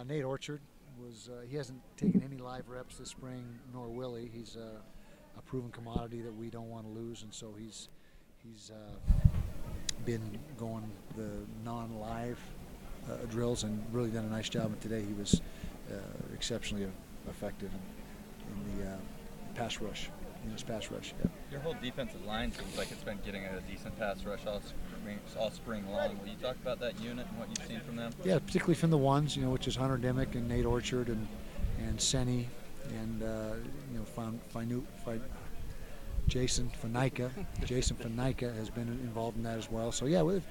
Nate Orchard he hasn't taken any live reps this spring, nor will he. He's a proven commodity that we don't want to lose, and so he's been going the non-live drills and really done a nice job. And today he was exceptionally effective in the pass rush. Pass rush. Yeah. Your whole defensive line seems like it's been getting a decent pass rush all spring long. Will you talk about that unit and what you've seen from them? Yeah, particularly from the ones, which is Hunter Dimmick and Nate Orchard and Senny and Jason Fanica. Jason Fanica has been involved in that as well. So yeah, we've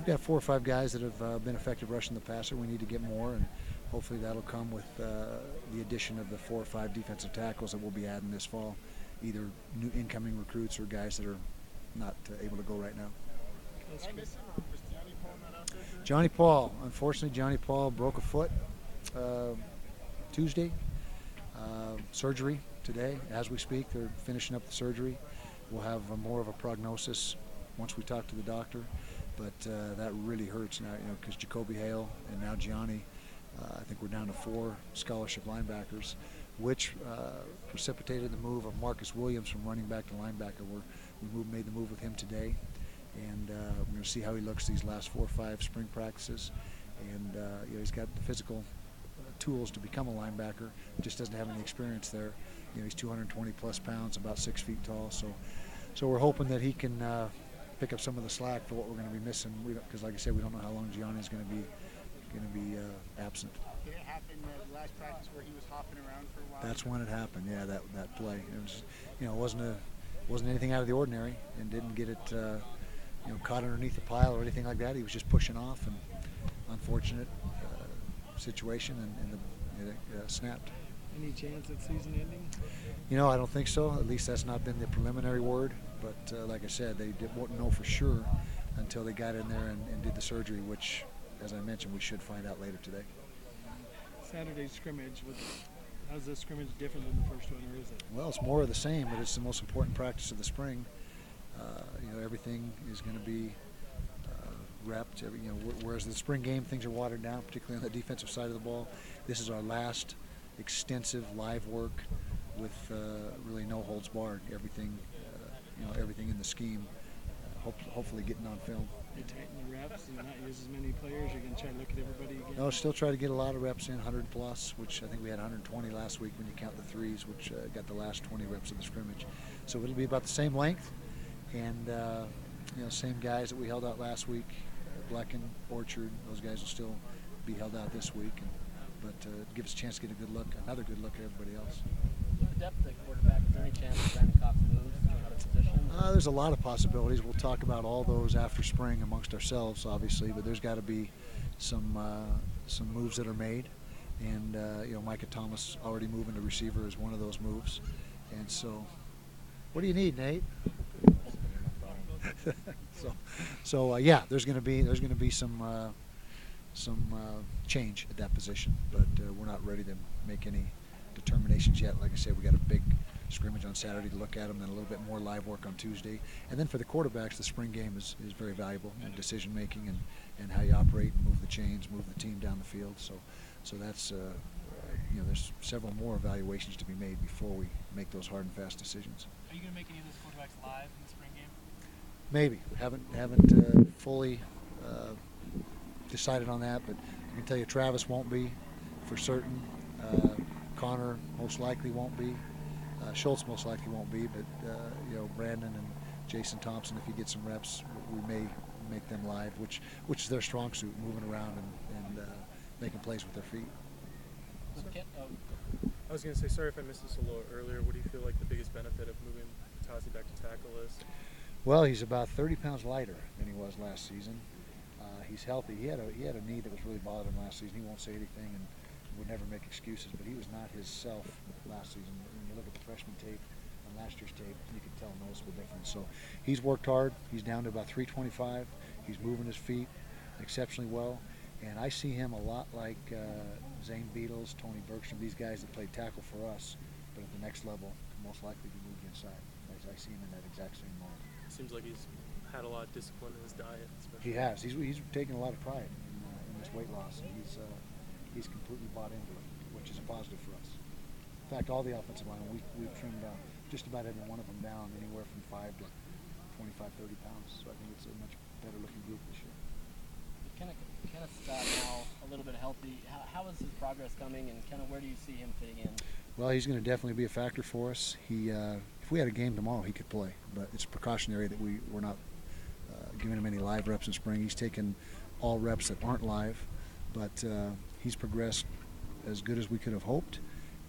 got 4 or 5 guys that have been effective rushing the passer. We need to get more, and hopefully that'll come with the addition of the 4 or 5 defensive tackles that we'll be adding this fall, either new incoming recruits or guys that are not able to go right now. Johnny Paul, unfortunately, Johnny Paul broke a foot Tuesday. Surgery today as we speak. They're finishing up the surgery. We'll have more of a prognosis once we talk to the doctor, but that really hurts now, because Jacoby Hale and now Gianni, I think we're down to 4 scholarship linebackers, which precipitated the move of Marcus Williams from running back to linebacker. We made the move with him today, and we're going to see how he looks these last 4 or 5 spring practices. And he's got the physical tools to become a linebacker, just doesn't have any experience there. He's 220 plus pounds, about 6 feet tall. So we're hoping that he can pick up some of the slack for what we're going to be missing. Because, like I said, we don't know how long Gianni's going to be absent. Did it happen the last practice where he was hopping around for a while? That's when it happened. Yeah, that play. It was, it wasn't anything out of the ordinary, and didn't get it, caught underneath the pile or anything like that. He was just pushing off, and unfortunate situation, and it snapped. Any chance of season ending? I don't think so. At least that's not been the preliminary word. But like I said, they won't know for sure until they got in there and did the surgery, which, as I mentioned, we should find out later today. Saturday's scrimmage, how's this scrimmage different than the first one, or is it? Well, it's more of the same, but it's the most important practice of the spring. Everything is going to be repped. Whereas the spring game, things are watered down, particularly on the defensive side of the ball. This is our last extensive live work with really no holds barred. Everything, everything in the scheme. Hopefully getting on film. You tighten the reps, you not use as many players, you're going to try to look at everybody again? No, still try to get a lot of reps in, 100 plus, which I think we had 120 last week when you count the threes, which got the last 20 reps of the scrimmage. So it'll be about the same length, and same guys that we held out last week, Blecken, Orchard, those guys will still be held out this week, but give us a chance to get another good look at everybody else. With the depth at quarterback, is there any chance that Brandon Cox moves to another position? There's a lot of possibilities. We'll talk about all those after spring amongst ourselves, obviously, but there's got to be some moves that are made, and Micah Thomas already moving to receiver is one of those moves, and so what do you need, Nate? Yeah, there's going to be some change at that position, but we're not ready to make any determinations yet. Like I said, we got a big scrimmage on Saturday to look at them, then a little bit more live work on Tuesday, and then for the quarterbacks, the spring game is very valuable in decision making and how you operate and move the chains, move the team down the field. So that's there's several more evaluations to be made before we make those hard and fast decisions. Are you going to make any of those quarterbacks live in the spring game? Maybe. Haven't fully decided on that, but I can tell you Travis won't be for certain. Connor most likely won't be. Schultz most likely won't be, but Brandon and Jason Thompson, if he gets some reps, we may make them live, which is their strong suit, moving around and making plays with their feet. I was going to say, sorry if I missed this a little earlier. What do you feel like the biggest benefit of moving Tazi back to tackle is? Well, he's about 30 pounds lighter than he was last season. He's healthy. He had a knee that was really bothering him last season. He won't say anything and would never make excuses, but he was not his self last season. When you look at the freshman tape and last year's tape, you can tell a noticeable difference. So he's worked hard. He's down to about 325. He's moving his feet exceptionally well, and I see him a lot like Zane Beatles, Tony Bergstrom, these guys that played tackle for us, but at the next level, most likely be moved inside. I see him in that exact same mold. Seems like he's had a lot of discipline in his diet. Especially. He has. He's taken a lot of pride in his weight loss. And he's completely bought into it, which is a positive for us. In fact, all the offensive line, we've trimmed just about every one of them down anywhere from 5 to 25, 30 pounds. So I think it's a much better looking group this year. Kenneth Scott now a little bit healthy. How is his progress coming, and kind of where do you see him fitting in? Well, he's going to definitely be a factor for us. If we had a game tomorrow, he could play, but it's precautionary that we're not giving him any live reps in spring. He's taken all reps that aren't live, but he's progressed as good as we could have hoped.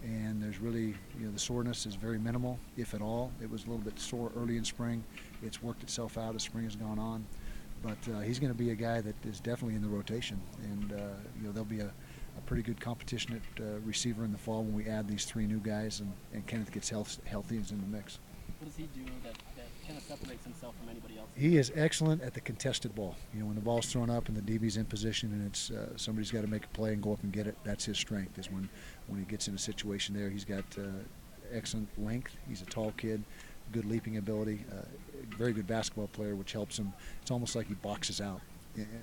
And there's really, the soreness is very minimal, if at all. It was a little bit sore early in spring. It's worked itself out as spring has gone on. But he's going to be a guy that is definitely in the rotation, and there'll be a pretty good competition at receiver in the fall when we add these 3 new guys, and Kenneth gets healthy and is in the mix. What does he do that kind of separates himself from anybody else? He is excellent at the contested ball. When the ball's thrown up and the DB's in position and it's somebody's got to make a play and go up and get it, that's his strength, is when he gets in a situation there. He's got excellent length. He's a tall kid, good leaping ability, very good basketball player, which helps him. It's almost like he boxes out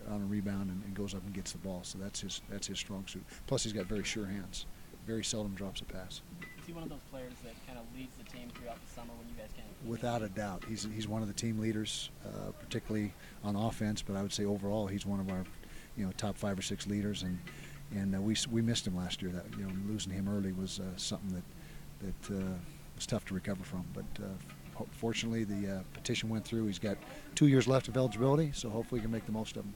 on a rebound and goes up and gets the ball. So that's his strong suit. Plus, he's got very sure hands. Very seldom drops a pass. Is he one of those players that kind of leads the team throughout the summer when you guys can't? Without a doubt, he's one of the team leaders, particularly on offense. But I would say overall, he's one of our top 5 or 6 leaders. And we missed him last year. That losing him early was something that was tough to recover from. But fortunately, the petition went through. He's got 2 years left of eligibility, so hopefully he can make the most of them.